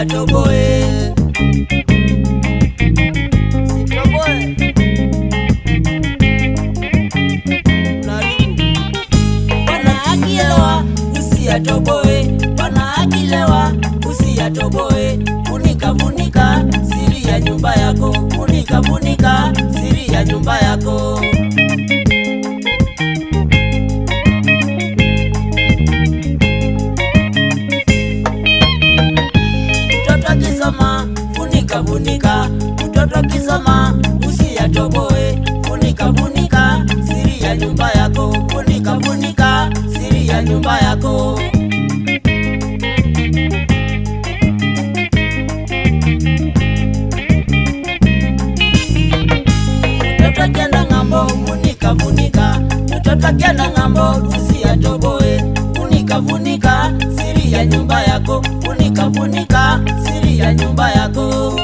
usiyatoboe. Sitoboe. Bwana akilewa usiyatoboe, bwana akilewa usiyatoboe. Funika funika siri ya nyumba yako, funika funika siri ya nyumba yako. Mtoto kisoma funika funika, mtoto kisoma usiyatoboe. Funika funika siri ya nyumba yako, funika funika siri ya nyumba yako. Mtoto akienda ng'ambo funika funika, mtoto akienda ng'ambo usiyatoboe. Funika funika siri ya nyumba yako, funika funika siri ya nyumba yako.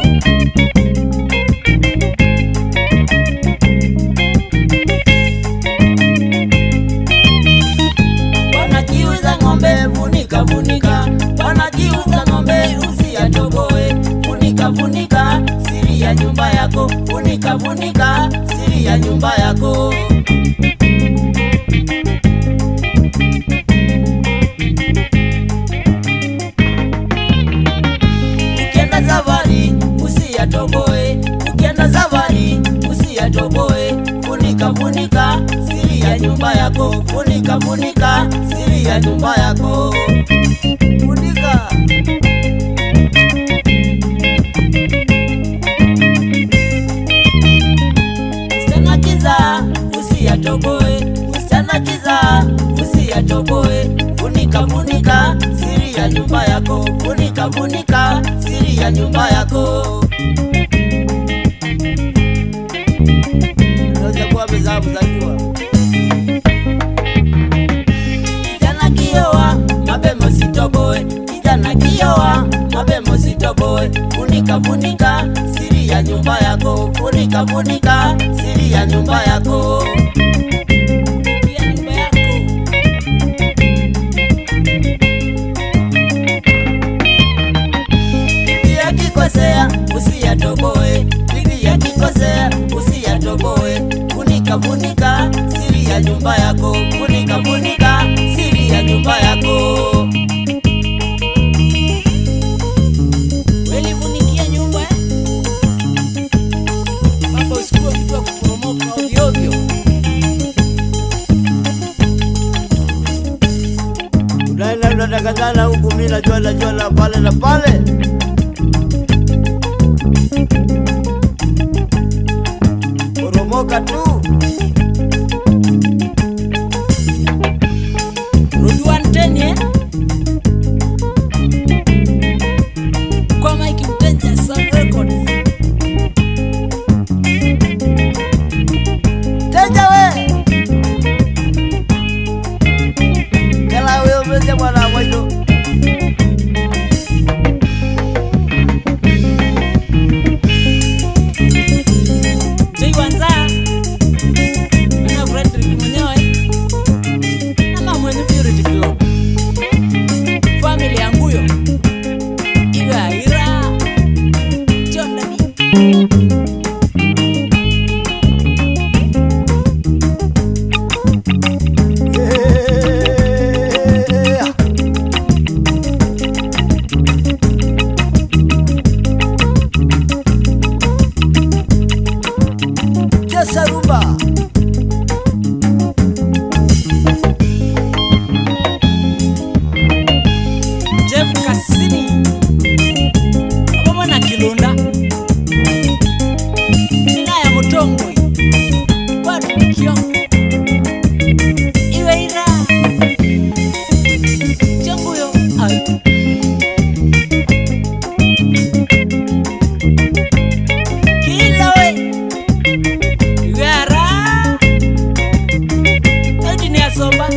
Wanajiuza ng'ombe funika funika, wanajiuza ng'ombe usiyatoboe. Funika funika siri ya nyumba yako, funika funika siri ya nyumba yako. Ukienda safari usiyatoboe, ukienda safari usiyatoboe. Funika funika siri ya nyumba yako, funika funika siri ya nyumba yako. Funika. Msichana kiza usiyatoboe, msichana kiza usiyatoboe. Funika funika siri ya nyumba yako, funika funika siri ya nyumba yako. Unaweza kuwa mezabu zajua. Kijana kioa mapema usitoboe, kijana kioa mapema usitoboe. Funika funika siri ya nyumba yako, funika funika siri ya nyumba yako. Akikosea usiyatoboe, bibi akikosea usiyatoboe. Funika funika siri ya nyumba yako, funika funika siri ya nyumba yako. Wewe funikia nyumba baba, usikue mtu wa kuporomoka ovyo ovyo. Unaenda unadanganyana huku, mimi najua pale na pale. Poromoka tu. Rujuan tenye kwa Mike Mtenja Sound Records. Tenja we kala we umeze mwana mwaito. Saruba Jeff Kasini Mama Kilunda Nina ya Mutongwe Watu Kiongo Iwe ira Chonguyo Kila we Somba